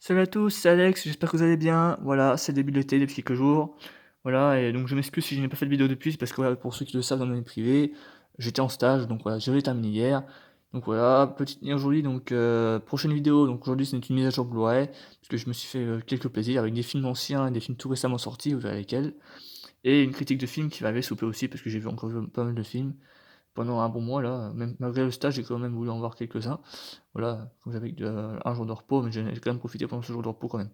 Salut à tous, c'est Alex, j'espère que vous allez bien. Voilà, c'est le début de l'été depuis quelques jours. Voilà, et donc je m'excuse si je n'ai pas fait de vidéo depuis, c'est parce que voilà, pour ceux qui le savent dans ma vie privée, j'étais en stage, donc voilà, je l'ai terminé hier. Donc voilà, petite news aujourd'hui, donc prochaine vidéo, donc aujourd'hui c'est une mise à jour Blu-ray, parce que je me suis fait quelques plaisirs avec des films anciens et des films tout récemment sortis, vous verrez lesquels. Et une critique de film qui m'avait soupé aussi, parce que j'ai vu encore pas mal de films pendant un bon mois là, même malgré le stage, j'ai quand même voulu en voir quelques-uns. Voilà, comme j'avais un jour de repos, mais j'ai quand même profité pendant ce jour de repos quand même.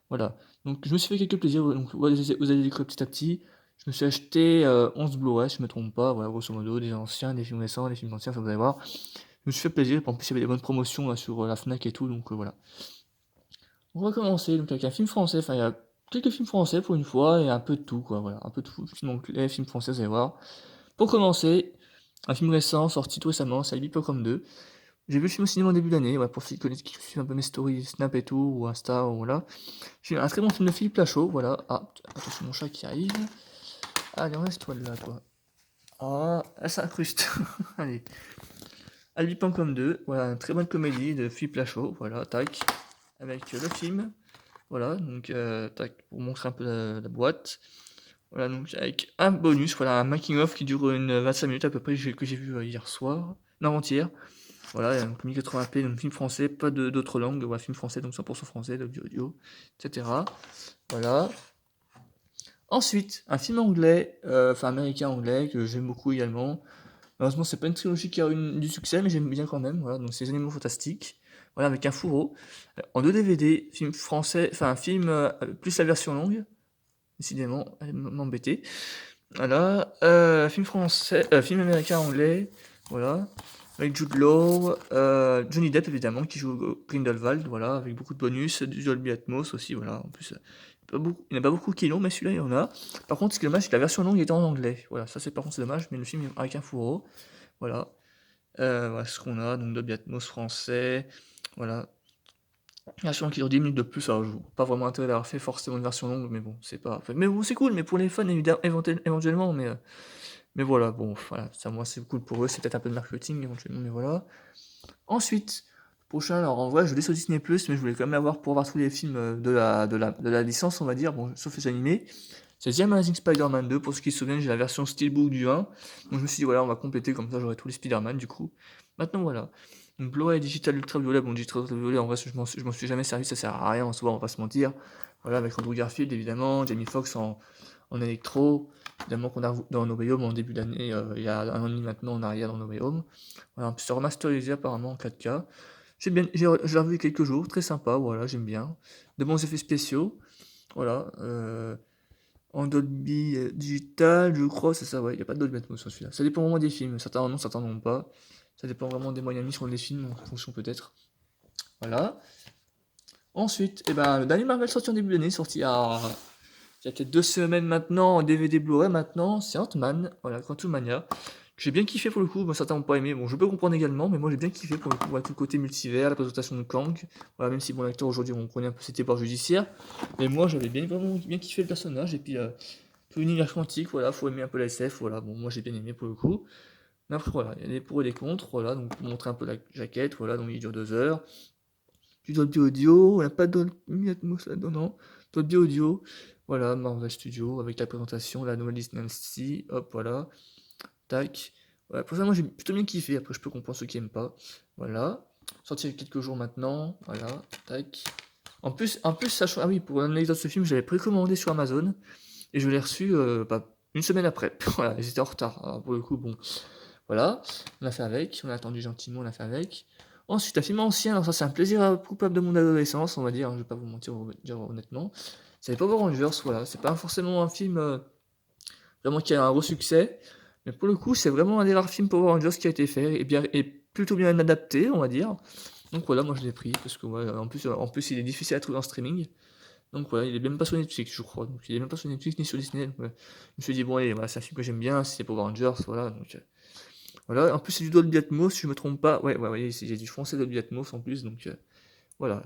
Voilà, donc je me suis fait quelques plaisirs, donc vous allez découvrir petit à petit. Je me suis acheté 11 Blu-ray, si je me trompe pas, voilà, grosso modo, des anciens, des films récents, des films anciens, ça vous allez voir. Je me suis fait plaisir, en plus il y avait des bonnes promotions là, sur la Fnac et tout, donc voilà. On va commencer donc avec un film français, enfin il y a quelques films français pour une fois, et un peu de tout, quoi, voilà, un peu de tout, film anglais, film français, vous allez voir. Pour commencer, un film récent, sorti tout récemment, c'est Albiplocom 2. J'ai vu le film au cinéma en début d'année, ouais, pour ceux qui connaissent, qui suivent un peu mes stories Snap et tout, ou Insta, ou voilà. J'ai un très bon film de Philippe Lachaud, voilà. Ah, attention, mon chat qui arrive. Allez, reste-toi là, toi. Ah, elle s'incruste. Allez. Albi.com 2, voilà, une très bonne comédie de Philippe Lachaud, voilà, tac. Avec le film, voilà, donc, tac, pour montrer un peu la boîte. Voilà, donc avec un bonus, voilà, un making-of qui dure une 25 minutes à peu près, que j'ai vu hier soir, non, avant-hier. Voilà, donc 1080p, donc film français, pas d'autres langues, voilà, film français, donc 100% français, l'audio audio, etc. Voilà. Ensuite, un film anglais, enfin américain-anglais, que j'aime beaucoup également. Malheureusement, c'est pas une trilogie qui a eu du succès, mais j'aime bien quand même. Voilà, donc c'est Les Animaux Fantastiques. Voilà, avec un fourreau. En 2 DVD, film français, enfin un film plus la version longue. Décidément, elle m'embêter. Voilà, film français, film américain-anglais. Voilà. Avec Jude Law, Johnny Depp évidemment qui joue Grindelwald, voilà, avec beaucoup de bonus, du Dolby Atmos aussi, voilà. En plus, il n'y en a pas beaucoup qui l'ont, mais celui-là il y en a. Par contre, ce qui est dommage, c'est que la version longue était en anglais. Voilà, ça c'est par contre c'est dommage, mais le film avec un fourreau, voilà. Voilà ce qu'on a, donc Dolby Atmos français, voilà. Version qui dure 10 minutes de plus, alors je vois pas vraiment intérêt d'avoir fait forcément une version longue, mais bon, c'est pas. Mais bon, c'est cool, mais pour les fans éventuellement, mais voilà, bon, voilà, ça moi c'est cool pour eux, c'est peut-être un peu de marketing éventuellement, mais voilà. Ensuite, prochain, alors en vrai, je l'ai sur Disney+, mais je voulais quand même l'avoir pour voir tous les films de la licence, on va dire, bon, sauf les animés. C'est The Amazing Spider-Man 2, pour ceux qui se souviennent, j'ai la version Steelbook du 1. Donc je me suis dit, voilà, on va compléter, comme ça j'aurai tous les Spider-Man du coup. Maintenant voilà. Donc Blu-ray digital ultraviolet, bon, digital ultraviolet, en vrai, je m'en suis jamais servi, ça sert à rien en soi, on va pas se mentir. Voilà, avec Andrew Garfield évidemment, Jamie Foxx en électro, évidemment qu'on a dans No Way Home en début d'année, il y a un an et demi maintenant en arrière dans No Way Home. Voilà, c'est remasterisé apparemment en 4K. J'ai revu il y a quelques jours, très sympa, voilà, j'aime bien. De bons effets spéciaux, voilà. En Dolby Digital, je crois, c'est ça, ouais, il n'y a pas de Dolby Atmos sur celui-là. Ça dépend vraiment des films, certains en ont, certains n'en ont pas. Ça dépend vraiment des moyens mis sur les films, en fonction peut-être. Voilà. Ensuite, eh ben, le dernier Marvel sorti en début d'année, sorti il y a peut-être 2 semaines maintenant, en DVD Blu-ray maintenant, c'est Ant-Man, voilà, Quantumania. J'ai bien kiffé pour le coup, bon, certains n'ont pas aimé, bon je peux comprendre également, mais moi j'ai bien kiffé pour le coup, voilà, tout le côté multivers, la présentation de Kang, voilà, même si bon l'acteur aujourd'hui on connaît un peu ses débords judiciaires, mais moi j'avais vraiment bien kiffé le personnage, et puis tout l'univers quantique, voilà, faut aimer un peu la SF, voilà, bon moi j'ai bien aimé pour le coup, mais après voilà, il y a des pour et des contre, voilà, donc pour montrer un peu la jaquette, voilà, donc il dure 2 heures, du Dolby Audio, on n'a pas de Dolby Atmos là-dedans, non, Dolby Audio, voilà, Marvel Studio, avec la présentation, la nouvelle Dynasty, hop, voilà, tac. Voilà, pour ça, moi j'ai plutôt bien kiffé. Après, je peux comprendre ceux qui aiment pas. Voilà. Sorti il y a quelques jours maintenant. Voilà, tac. En plus, sachant. Ah oui, pour l'anecdote de ce film, je l'avais précommandé sur Amazon. Et je l'ai reçu une semaine après. Voilà, ils étaient en retard. Alors, pour le coup, bon. Voilà. On a fait avec. On a attendu gentiment, on a fait avec. Ensuite, un film ancien. Alors, ça, c'est un plaisir coupable de mon adolescence, on va dire. Je vais pas vous mentir, dire honnêtement. C'est Power Rangers, voilà. C'est pas forcément un film vraiment qui a un gros succès. Mais pour le coup, c'est vraiment un des rares films Power Rangers qui a été fait, et plutôt bien adapté, on va dire. Donc voilà, moi je l'ai pris, parce que ouais, en plus il est difficile à trouver en streaming. Donc voilà, il est même pas sur Netflix, je crois. Donc il est même pas sur Netflix ni sur Disney. Donc, ouais. Je me suis dit, bon allez, voilà, c'est un film que j'aime bien, c'est Power Rangers, voilà. Donc voilà, en plus c'est du Dolby Atmos, si je me trompe pas. Ouais, ouais, ouais, j'ai du français Dolby Atmos en plus, donc voilà.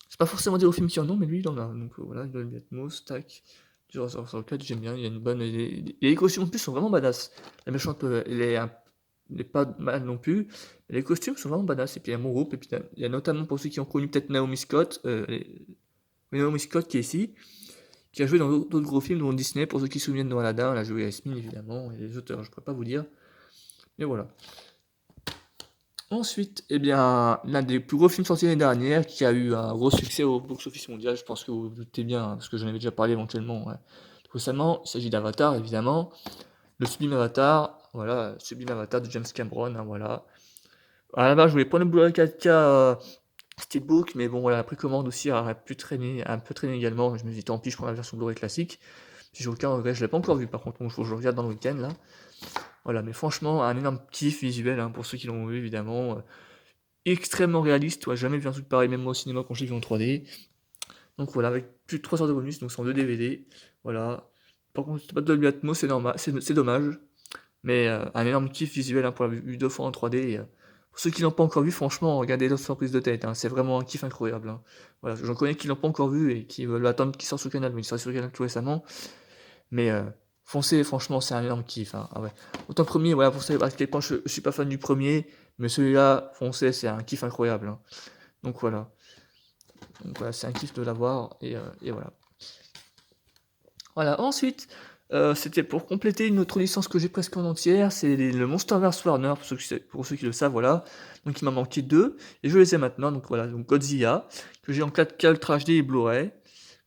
C'est pas forcément dire aux films qui en ont, mais lui il en a. Donc voilà, Dolby Atmos, tac. Du sur 4, j'aime bien, il y a une bonne. Les costumes en plus sont vraiment badass. La méchante, elle est n'est pas mal non plus. Les costumes sont vraiment badass et puis il y a mon groupe et puis il y a notamment pour ceux qui ont connu peut-être Naomi Scott, Naomi Scott qui est ici, qui a joué dans d'autres gros films dont Disney, pour ceux qui se souviennent dans Aladdin, elle a joué Yasmine évidemment, et les auteurs je pourrais pas vous dire, mais voilà. Ensuite, eh bien, l'un des plus gros films sortis l'année dernière, qui a eu un gros succès au box-office mondial, je pense que vous vous doutez bien, hein, parce que j'en avais déjà parlé éventuellement récemment, il s'agit d'Avatar évidemment, le sublime Avatar, voilà, sublime Avatar de James Cameron, hein, voilà. À la base, je voulais prendre le Blu-ray 4K Steelbook, mais bon, voilà, la précommande aussi a pu traîner, un peu traîné également. Je me dis, tant pis, je prends la version Blu-ray classique. Puis j'ai aucun regret, je l'ai pas encore vu par contre, donc je le regarde dans le week-end là. Voilà, mais franchement, un énorme kiff visuel hein, pour ceux qui l'ont vu évidemment. Extrêmement réaliste, tu vois, jamais vu un truc pareil, même moi au cinéma quand je l'ai vu en 3D. Donc voilà, avec plus de 3 heures de bonus, donc c'est en 2 DVD. Voilà. Par contre, c'est pas de Dolby Atmos, c'est normal, c'est dommage. Mais un énorme kiff visuel hein, pour l'avoir vu 2 fois en 3D. Pour ceux qui l'ont pas encore vu, franchement, regardez l'autre surprise de tête. Hein, c'est vraiment un kiff incroyable. Hein. Voilà, j'en connais qui l'ont pas encore vu et qui veulent attendre qu'il sorte sur le canal, mais il sort sur le canal tout récemment. Mais foncez, franchement, c'est un énorme kiff. Hein. Ah ouais. Autant le premier, voilà, pour savoir à quel point je suis pas fan du premier, mais celui-là, foncez, c'est un kiff incroyable. Hein. Donc voilà. Donc voilà, c'est un kiff de l'avoir et voilà. Voilà, ensuite, c'était pour compléter une autre licence que j'ai presque en entière, c'est le Monsterverse Warner, pour ceux qui le savent, voilà. Donc il m'a manqué 2, et je les ai maintenant, donc voilà, donc Godzilla, que j'ai en 4K Ultra HD et Blu-ray,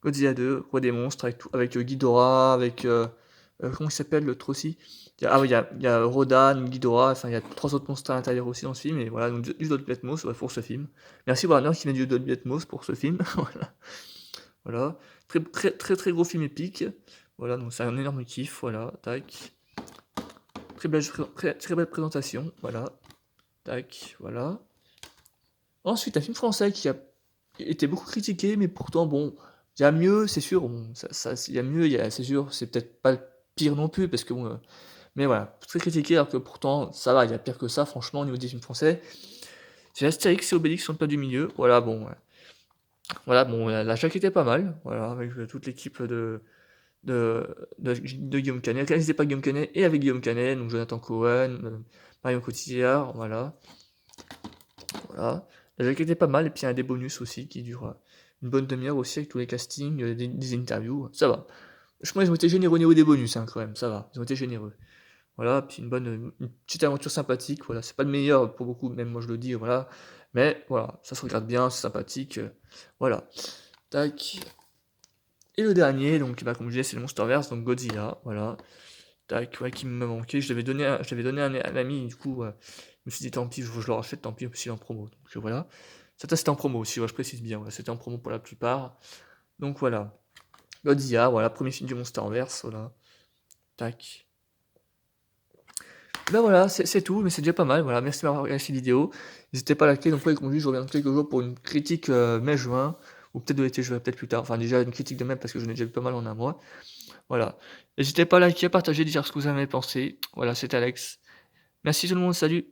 Godzilla 2, Roi des monstres, avec Ghidorah, avec, comment il s'appelle l'autre aussi? Ah oui, il y a Rodan, Ghidorah, enfin il y a 3 autres monstres à l'intérieur aussi dans ce film, et voilà, donc du Dolby Atmos pour ce film. Merci Warner qui met du Dolby Atmos pour ce film, voilà. Voilà, très gros film épique. Voilà, donc c'est un énorme kiff, voilà, tac. Très belle présentation, voilà, tac, voilà. Ensuite, un film français qui a été beaucoup critiqué, mais pourtant, bon, il y a mieux, c'est sûr, bon, il y a mieux, c'est sûr, c'est peut-être pas le pire non plus, parce que bon, mais voilà, très critiqué, alors que pourtant, ça va, il y a pire que ça, franchement, au niveau des films français. C'est Astérix et Obélix sur le plat du milieu, voilà, bon, voilà, bon, la jaquette est pas mal, voilà, avec toute l'équipe de Guillaume Canet, réalisé par Guillaume Canet et avec Guillaume Canet, donc Jonathan Cohen, Marion Cotillard, voilà. Voilà. La jaquette est pas mal, et puis il y a des bonus aussi qui durent une bonne demi-heure aussi avec tous les castings, des interviews, ça va. Je pense qu'ils ont été généreux au niveau des bonus hein, quand même, ça va, ils ont été généreux. Voilà, puis une petite aventure sympathique, voilà, c'est pas le meilleur pour beaucoup, même moi je le dis, voilà. Mais voilà, ça se regarde bien, c'est sympathique, voilà. Tac. Et le dernier, donc bah, comme je disais, c'est le Monsterverse, donc Godzilla, voilà. Tac, ouais, qui me manquait. Je l'avais donné à un ami, du coup, je me suis dit tant pis, je le rachète, tant pis, en plus il est en promo. Donc voilà. Ça c'était en promo aussi, ouais, je précise bien, voilà, c'était en promo pour la plupart. Donc voilà. Godzilla, voilà, premier film du Monsterverse, voilà. Tac. Ben voilà, c'est tout, mais c'est déjà pas mal, voilà. Merci d'avoir regardé cette vidéo. N'hésitez pas à liker, donc comme je dis, je reviens dans quelques jours pour une critique mai-juin, ou peut-être de l'été, je verrai peut-être plus tard. Enfin, déjà une critique de mai parce que j'en ai déjà vu pas mal en un mois. Voilà. N'hésitez pas à liker, à partager, dire ce que vous en avez pensé. Voilà, c'était Alex. Merci tout le monde, salut!